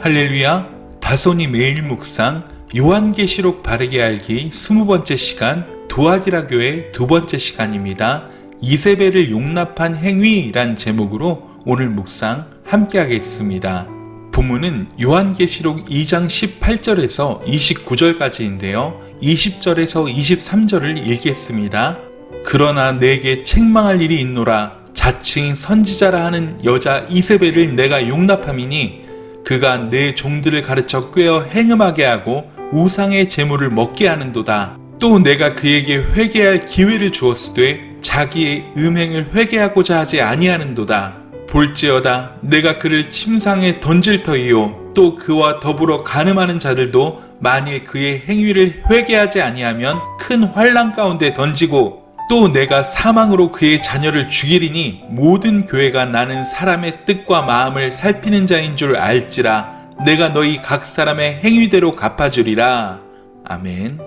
할렐루야, 다소니 매일 묵상 요한계시록 바르게 알기 20번째 시간 두아디라 교회 2번째 시간입니다. 이세벨을 용납한 행위란 제목으로 오늘 묵상 함께 하겠습니다. 본문은 요한계시록 2장 18절에서 29절까지인데요. 20절에서 23절을 읽겠습니다. 그러나 내게 책망할 일이 있노라. 자칭 선지자라 하는 여자 이세벨을 내가 용납함이니 그가 내 종들을 가르쳐 꾀어 행음하게 하고 우상의 재물을 먹게 하는도다. 또 내가 그에게 회개할 기회를 주었으되 자기의 음행을 회개하고자 하지 아니하는도다. 볼지어다 내가 그를 침상에 던질 터이요 또 그와 더불어 간음하는 자들도 만일 그의 행위를 회개하지 아니하면 큰 환난 가운데 던지고 또 내가 사망으로 그의 자녀를 죽이리니 모든 교회가 나는 사람의 뜻과 마음을 살피는 자인 줄 알지라. 내가 너희 각 사람의 행위대로 갚아주리라. 아멘.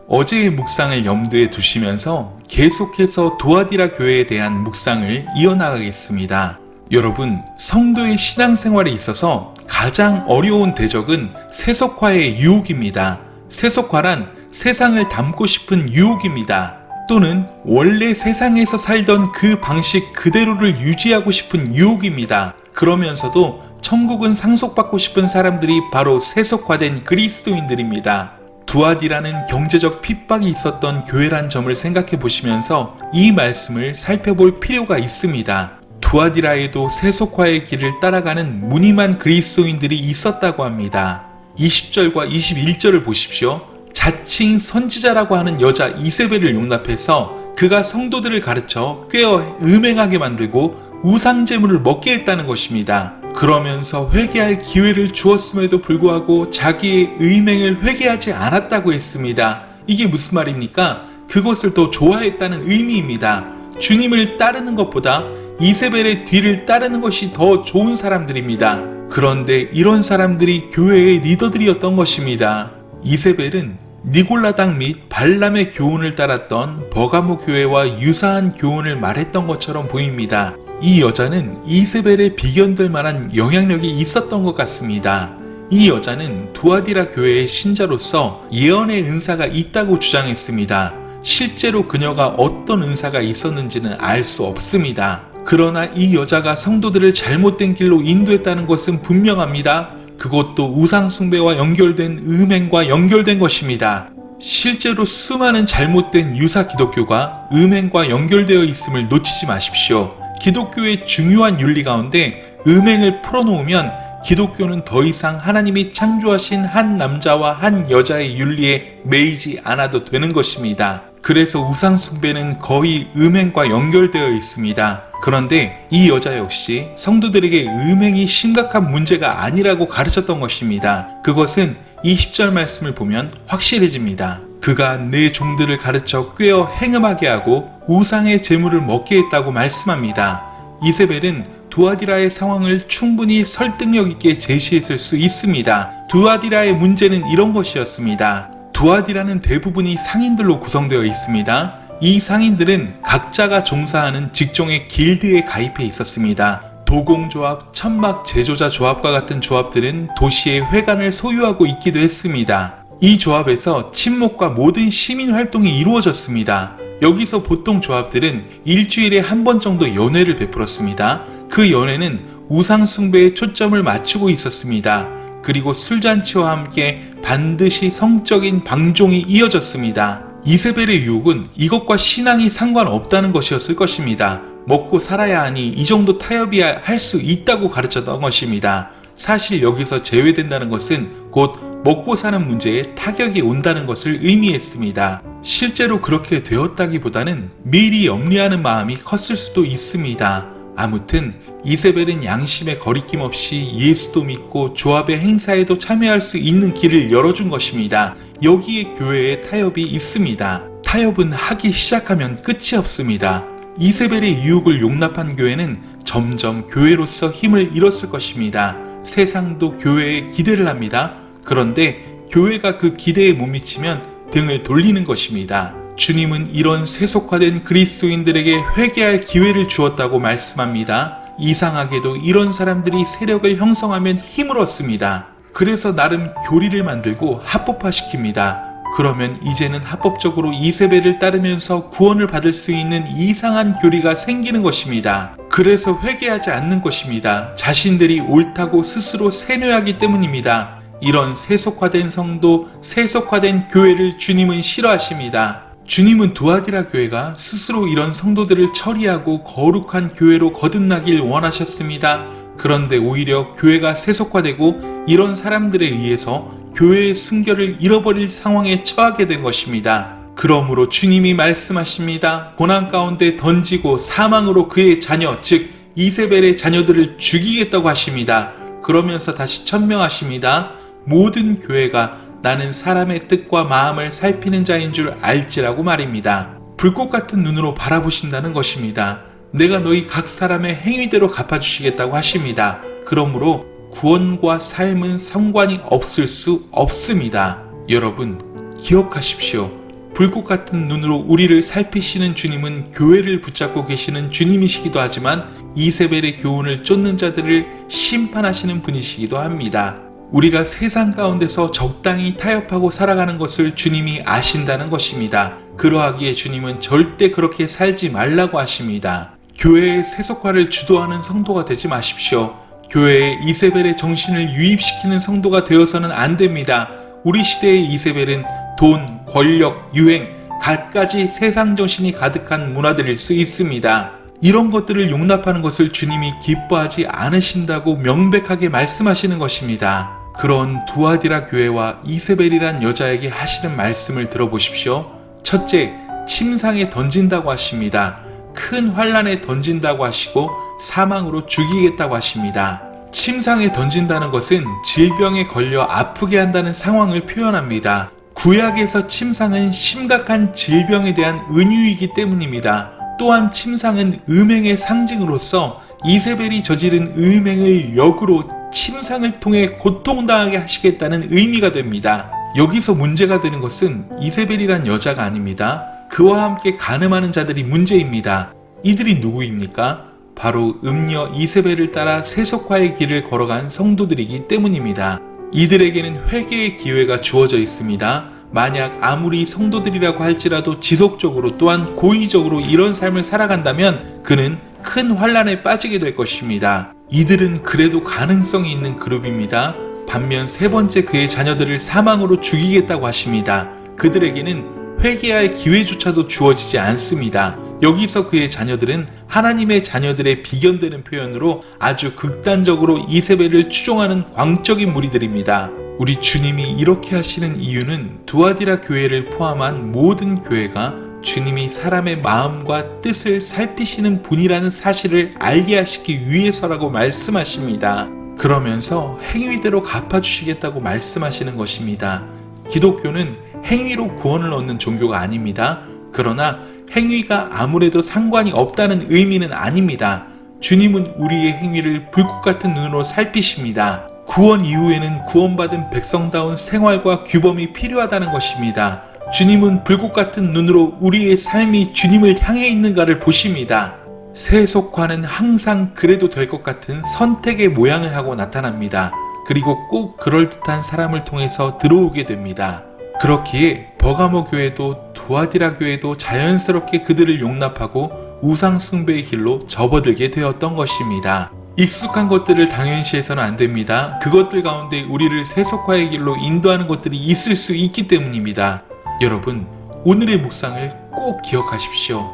어제의 묵상을 염두에 두시면서 계속해서 두아디라 교회에 대한 묵상을 이어나가겠습니다. 여러분, 성도의 신앙생활에 있어서 가장 어려운 대적은 세속화의 유혹입니다. 세속화란 세상을 닮고 싶은 유혹입니다. 또는 원래 세상에서 살던 그 방식 그대로를 유지하고 싶은 유혹입니다. 그러면서도 천국은 상속받고 싶은 사람들이 바로 세속화된 그리스도인들입니다. 두아디라는 경제적 핍박이 있었던 교회란 점을 생각해 보시면서 이 말씀을 살펴볼 필요가 있습니다. 두아디라에도 세속화의 길을 따라가는 무늬만 그리스도인들이 있었다고 합니다. 20절과 21절을 보십시오. 자칭 선지자라고 하는 여자 이세벨을 용납해서 그가 성도들을 가르쳐 꾀어 음행하게 만들고 우상제물을 먹게 했다는 것입니다. 그러면서 회개할 기회를 주었음에도 불구하고 자기의 음행을 회개하지 않았다고 했습니다. 이게 무슨 말입니까? 그것을 더 좋아했다는 의미입니다. 주님을 따르는 것보다 이세벨의 뒤를 따르는 것이 더 좋은 사람들입니다. 그런데 이런 사람들이 교회의 리더들이었던 것입니다. 이세벨은 니골라당 및 발람의 교훈을 따랐던 버가모 교회와 유사한 교훈을 말했던 것처럼 보입니다. 이 여자는 이세벨에 비견될 만한 영향력이 있었던 것 같습니다. 이 여자는 두아디라 교회의 신자로서 예언의 은사가 있다고 주장했습니다. 실제로 그녀가 어떤 은사가 있었는지는 알 수 없습니다. 그러나 이 여자가 성도들을 잘못된 길로 인도했다는 것은 분명합니다. 그것도 우상숭배와 연결된 음행과 연결된 것입니다. 실제로 수많은 잘못된 유사 기독교가 음행과 연결되어 있음을 놓치지 마십시오. 기독교의 중요한 윤리 가운데 음행을 풀어놓으면 기독교는 더 이상 하나님이 창조하신 한 남자와 한 여자의 윤리에 매이지 않아도 되는 것입니다. 그래서 우상숭배는 거의 음행과 연결되어 있습니다. 그런데 이 여자 역시 성도들에게 음행이 심각한 문제가 아니라고 가르쳤던 것입니다. 그것은 20절 말씀을 보면 확실해집니다. 그가 내 종들을 가르쳐 꾀어 행음하게 하고 우상의 재물을 먹게 했다고 말씀합니다. 이세벨은 두아디라의 상황을 충분히 설득력 있게 제시했을 수 있습니다. 두아디라의 문제는 이런 것이었습니다. 두아디라는 대부분이 상인들로 구성되어 있습니다. 이 상인들은 각자가 종사하는 직종의 길드에 가입해 있었습니다. 도공조합, 천막 제조자 조합과 같은 조합들은 도시의 회관을 소유하고 있기도 했습니다. 이 조합에서 친목과 모든 시민 활동이 이루어졌습니다. 여기서 보통 조합들은 일주일에 한 번 정도 연회를 베풀었습니다. 그 연회는 우상숭배에 초점을 맞추고 있었습니다. 그리고 술잔치와 함께 반드시 성적인 방종이 이어졌습니다. 이세벨의 유혹은 이것과 신앙이 상관없다는 것이었을 것입니다. 먹고 살아야 하니 이 정도 타협이야 할 수 있다고 가르쳤던 것입니다. 사실 여기서 제외된다는 것은 곧 먹고 사는 문제에 타격이 온다는 것을 의미했습니다. 실제로 그렇게 되었다기보다는 미리 염려하는 마음이 컸을 수도 있습니다. 아무튼 이세벨은 양심에 거리낌 없이 예수도 믿고 조합의 행사에도 참여할 수 있는 길을 열어준 것입니다. 여기에 교회에 타협이 있습니다. 타협은 하기 시작하면 끝이 없습니다. 이세벨의 유혹을 용납한 교회는 점점 교회로서 힘을 잃었을 것입니다. 세상도 교회에 기대를 합니다. 그런데 교회가 그 기대에 못 미치면 등을 돌리는 것입니다. 주님은 이런 세속화된 그리스도인들에게 회개할 기회를 주었다고 말씀합니다. 이상하게도 이런 사람들이 세력을 형성하면 힘을 얻습니다. 그래서 나름 교리를 만들고 합법화시킵니다. 그러면 이제는 합법적으로 이세벨을 따르면서 구원을 받을 수 있는 이상한 교리가 생기는 것입니다. 그래서 회개하지 않는 것입니다. 자신들이 옳다고 스스로 세뇌하기 때문입니다. 이런 세속화된 성도, 세속화된 교회를 주님은 싫어하십니다. 주님은 두아디라 교회가 스스로 이런 성도들을 처리하고 거룩한 교회로 거듭나길 원하셨습니다. 그런데 오히려 교회가 세속화되고 이런 사람들에 의해서 교회의 순결을 잃어버릴 상황에 처하게 된 것입니다. 그러므로 주님이 말씀하십니다. 고난 가운데 던지고 사망으로 그의 자녀, 즉 이세벨의 자녀들을 죽이겠다고 하십니다. 그러면서 다시 천명하십니다. 모든 교회가 나는 사람의 뜻과 마음을 살피는 자인 줄 알지라고 말입니다. 불꽃 같은 눈으로 바라보신다는 것입니다. 내가 너희 각 사람의 행위대로 갚아주시겠다고 하십니다. 그러므로 구원과 삶은 상관이 없을 수 없습니다. 여러분, 기억하십시오. 불꽃 같은 눈으로 우리를 살피시는 주님은 교회를 붙잡고 계시는 주님이시기도 하지만 이세벨의 교훈을 쫓는 자들을 심판하시는 분이시기도 합니다. 우리가 세상 가운데서 적당히 타협하고 살아가는 것을 주님이 아신다는 것입니다. 그러하기에 주님은 절대 그렇게 살지 말라고 하십니다. 교회의 세속화를 주도하는 성도가 되지 마십시오. 교회에 이세벨의 정신을 유입시키는 성도가 되어서는 안 됩니다. 우리 시대의 이세벨은 돈, 권력, 유행, 갖가지 세상 정신이 가득한 문화들일 수 있습니다. 이런 것들을 용납하는 것을 주님이 기뻐하지 않으신다고 명백하게 말씀하시는 것입니다. 그런 두아디라 교회와 이세벨이란 여자에게 하시는 말씀을 들어보십시오. 첫째, 침상에 던진다고 하십니다. 큰 환난에 던진다고 하시고 사망으로 죽이겠다고 하십니다. 침상에 던진다는 것은 질병에 걸려 아프게 한다는 상황을 표현합니다. 구약에서 침상은 심각한 질병에 대한 은유이기 때문입니다. 또한 침상은 음행의 상징으로서 이세벨이 저지른 음행을 역으로 침상을 통해 고통당하게 하시겠다는 의미가 됩니다. 여기서 문제가 되는 것은 이세벨이란 여자가 아닙니다. 그와 함께 간음하는 자들이 문제입니다. 이들이 누구입니까? 바로 음녀 이세벨을 따라 세속화의 길을 걸어간 성도들이기 때문입니다. 이들에게는 회개의 기회가 주어져 있습니다. 만약 아무리 성도들이라고 할지라도 지속적으로 또한 고의적으로 이런 삶을 살아간다면 그는 큰 환난에 빠지게 될 것입니다. 이들은 그래도 가능성이 있는 그룹입니다. 반면 세 번째 그의 자녀들을 사망으로 죽이겠다고 하십니다. 그들에게는 회개할 기회조차도 주어지지 않습니다. 여기서 그의 자녀들은 하나님의 자녀들의 비견되는 표현으로 아주 극단적으로 이세벨을 추종하는 광적인 무리들입니다. 우리 주님이 이렇게 하시는 이유는 두아디라 교회를 포함한 모든 교회가 주님이 사람의 마음과 뜻을 살피시는 분이라는 사실을 알게 하시기 위해서라고 말씀하십니다. 그러면서 행위대로 갚아주시겠다고 말씀하시는 것입니다. 기독교는 행위로 구원을 얻는 종교가 아닙니다. 그러나 행위가 아무래도 상관이 없다는 의미는 아닙니다. 주님은 우리의 행위를 불꽃 같은 눈으로 살피십니다. 구원 이후에는 구원받은 백성다운 생활과 규범이 필요하다는 것입니다. 주님은 불꽃 같은 눈으로 우리의 삶이 주님을 향해 있는가를 보십니다. 세속화는 항상 그래도 될 것 같은 선택의 모양을 하고 나타납니다. 그리고 꼭 그럴듯한 사람을 통해서 들어오게 됩니다. 그렇기에 버가모 교회도 두아디라 교회도 자연스럽게 그들을 용납하고 우상 숭배의 길로 접어들게 되었던 것입니다. 익숙한 것들을 당연시해서는 안 됩니다. 그것들 가운데 우리를 세속화의 길로 인도하는 것들이 있을 수 있기 때문입니다. 여러분, 오늘의 묵상을 꼭 기억하십시오.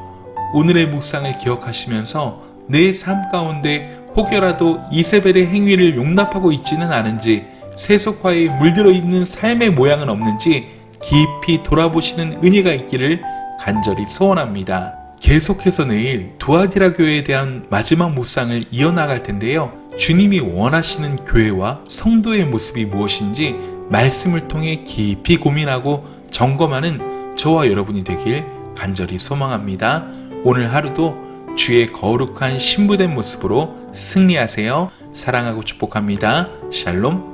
오늘의 묵상을 기억하시면서 내 삶 가운데 혹여라도 이세벨의 행위를 용납하고 있지는 않은지, 세속화에 물들어 있는 삶의 모양은 없는지 깊이 돌아보시는 은혜가 있기를 간절히 소원합니다. 계속해서 내일 두아디라 교회에 대한 마지막 묵상을 이어나갈 텐데요. 주님이 원하시는 교회와 성도의 모습이 무엇인지 말씀을 통해 깊이 고민하고 점검하는 저와 여러분이 되길 간절히 소망합니다. 오늘 하루도 주의 거룩한 신부된 모습으로 승리하세요. 사랑하고 축복합니다. 샬롬.